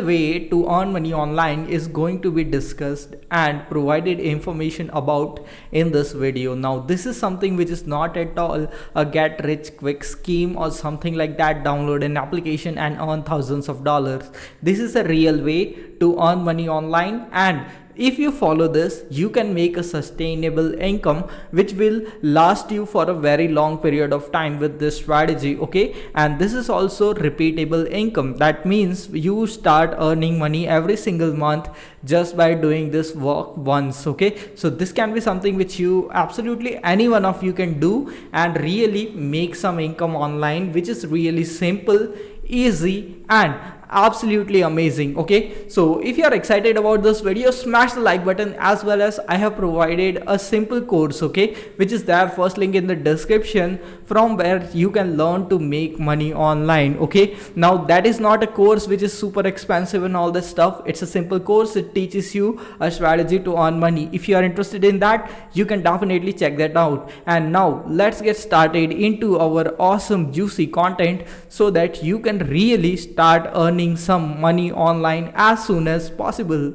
way to earn money online is going to be discussed and provided information about in this video. Now this is something which is not at all a get rich quick scheme or something like that. Download an application and earn thousands of dollars. This is a real way to earn money online, and if you follow this, you can make a sustainable income which will last you for a very long period of time with this strategy. Okay, and this is also repeatable income. That means you start earning money every single month just by doing this work once. Okay, so this can be something which you absolutely any one of you can do and really make some income online, which is really simple, easy, and absolutely amazing. Okay, so if you are excited about this video, smash the like button, as well as I have provided a simple course, okay, which is there, first link in the description, from where you can learn to make money online. Okay, now that is not a course which is super expensive and all this stuff. It's a simple course. It teaches you a strategy to earn money. If you are interested in that, you can definitely check that out. And now let's get started into our awesome juicy content so that you can really start earning some money online as soon as possible.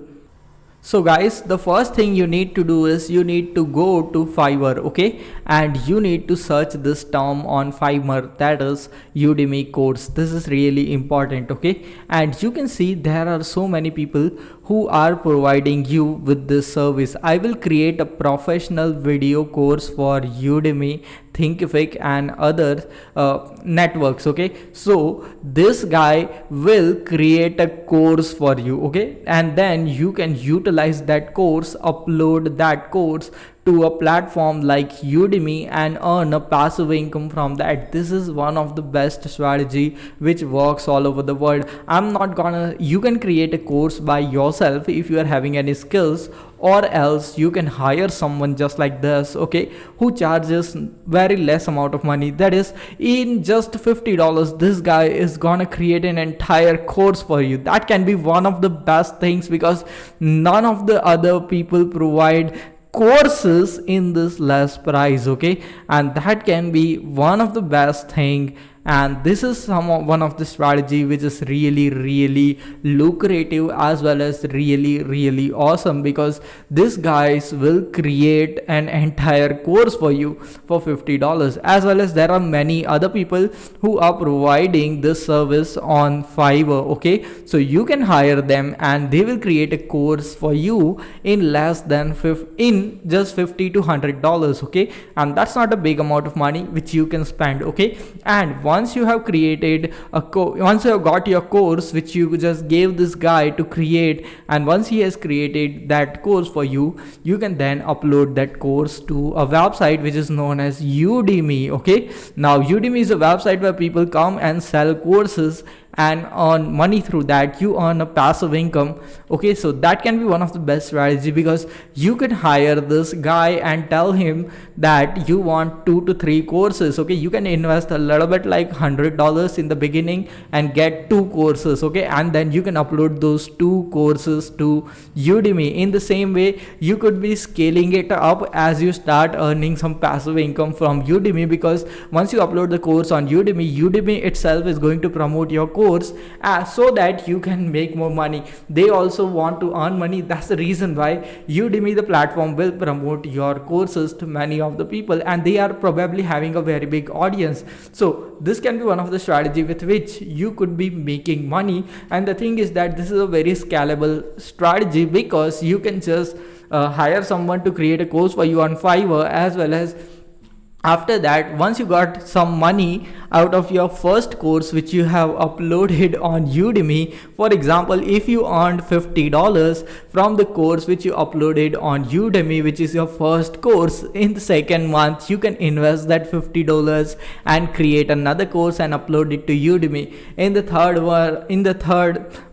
So guys, the first thing you need to do is you need to go to Fiverr, okay, and you need to search this term on Fiverr, that is Udemy course. This is really important, okay, and you can see there are so many people who are providing you with this service. I will create a professional video course for Udemy, Thinkific, and other networks. Okay, so this guy will create a course for you, okay, and then you can utilize that course, upload that course to a platform like Udemy and earn a passive income from that. This is one of the best strategy which works all over the world. You can create a course by yourself if you are having any skills, or else you can hire someone just like this, okay, who charges very less amount of money. That is, in just $50, this guy is gonna create an entire course for you. That can be one of the best things, because none of the other people provide courses in this less price, okay, and that can be one of the best thing. And this is one of the strategy which is really lucrative, as well as really awesome, because this guys will create an entire course for you for $50, as well as there are many other people who are providing this service on Fiverr. Okay, so you can hire them and they will create a course for you in less than just $50 to $100. Okay, and that's not a big amount of money which you can spend. Okay, and once you have created once you have got your course which you just gave this guy to create, and once he has created that course for you, you can then upload that course to a website which is known as Udemy. Okay, now Udemy is a website where people come and sell courses and earn money through that. You earn a passive income. Okay, so that can be one of the best strategy, because you can hire this guy and tell him that you want 2 to 3 courses. Okay, you can invest a little bit like $100 in the beginning and get 2 courses. Okay, and then you can upload those 2 courses to Udemy. In the same way, you could be scaling it up as you start earning some passive income from Udemy, because once you upload the course on Udemy itself is going to promote your course so that you can make more money. They also want to earn money. That's the reason why Udemy, the platform, will promote your courses to many of the people, and they are probably having a very big audience. So this can be one of the strategy with which you could be making money. And the thing is that this is a very scalable strategy, because you can just hire someone to create a course for you on Fiverr, as well as after that, once you got some money out of your first course which you have uploaded on Udemy, for example, if you earned $50 from the course which you uploaded on Udemy, which is your first course, in the second month you can invest that $50 and create another course and upload it to Udemy. In the third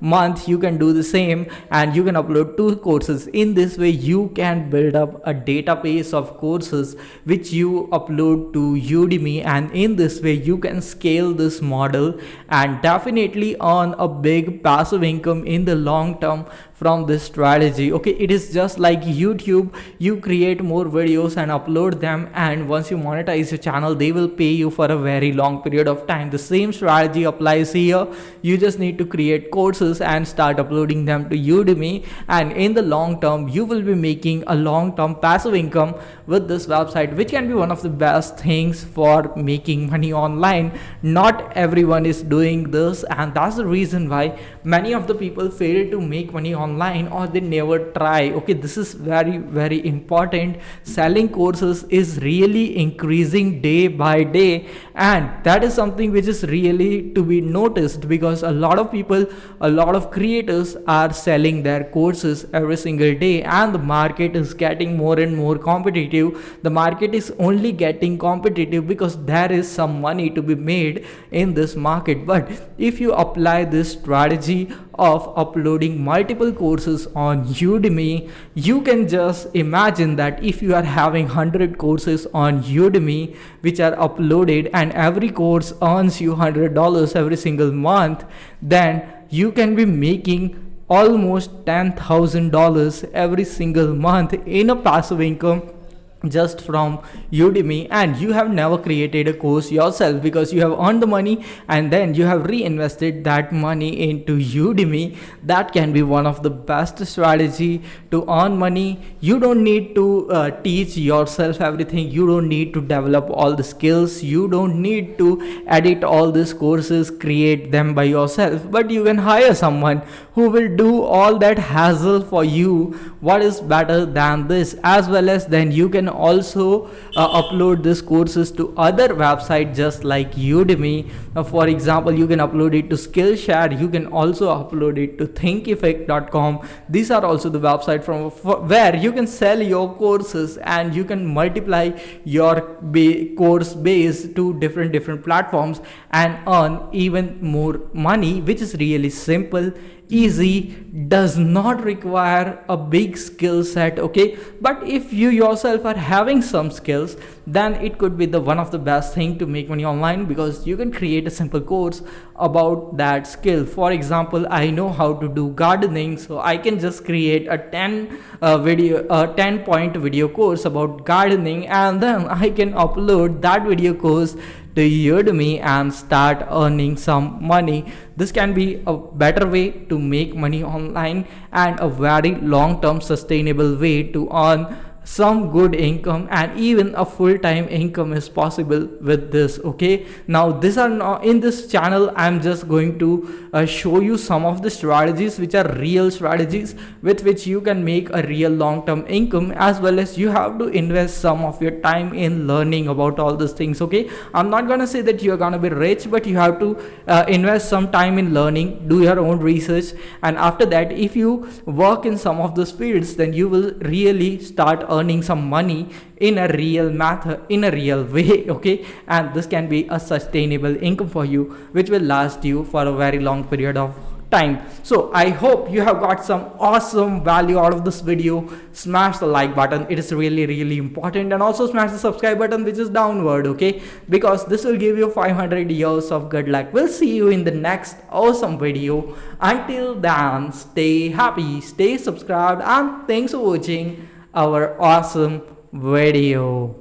month you can do the same and you can upload 2 courses. In this way you can build up a database of courses which you upload to Udemy, and in this way you can can scale this model and definitely earn a big passive income in the long term from this strategy. Okay, it is just like YouTube. You create more videos and upload them, and once you monetize your channel, they will pay you for a very long period of time. The same strategy applies here. You just need to create courses and start uploading them to Udemy, and in the long term you will be making a long term passive income with this website, which can be one of the best things for making money online. Not everyone is doing this, and that's the reason why many of the people fail to make money online, or they never try. Okay, this is very important. Selling courses is really increasing day by day, and that is something which is really to be noticed, because a lot of people, a lot of creators are selling their courses every single day, and the market is getting more and more competitive. The market is only getting competitive because there is some money to be made in this market. But if you apply this strategy of uploading multiple courses on Udemy, you can just imagine that if you are having 100 courses on Udemy which are uploaded, and every course earns you $100 every single month, then you can be making almost $10,000 every single month in a passive income just from Udemy. And you have never created a course yourself, because you have earned the money and then you have reinvested that money into Udemy. That can be one of the best strategy to earn money. You don't need to teach yourself everything. You don't need to develop all the skills. You don't need to edit all these courses, create them by yourself, but you can hire someone who will do all that hassle for you. What is better than this? As well as then you can also upload these courses to other websites just like Udemy. For example, you can upload it to Skillshare. You can also upload it to thinkific.com. These are also the website from where you can sell your courses, and you can multiply your course base to different platforms and earn even more money, which is really simple, easy, does not require a big skill set. Okay, but if you yourself are having some skills, then it could be the one of the best thing to make money online, because you can create a simple course about that skill. For example, I know how to do gardening, so I can just create a 10 point video course about gardening, and then I can upload that video course to Udemy and start earning some money. This can be a better way to make money online, and a very long-term sustainable way to earn some good income, and even a full-time income is possible with this. Okay, now these are not in this channel. I'm just going to show you some of the strategies which are real strategies with which you can make a real long-term income, as well as you have to invest some of your time in learning about all these things. Okay, I'm not gonna say that you're gonna be rich, but you have to invest some time in learning, do your own research, and after that, if you work in some of those fields, then you will really start earning some money in a real method, in a real way. Okay, and this can be a sustainable income for you, which will last you for a very long period of time. So I hope you have got some awesome value out of this video. Smash the like button, it is really important, and also smash the subscribe button, which is downward. Okay, because this will give you 500 years of good luck. We'll see you in the next awesome video. Until then, stay happy, stay subscribed, and thanks for watching our awesome video.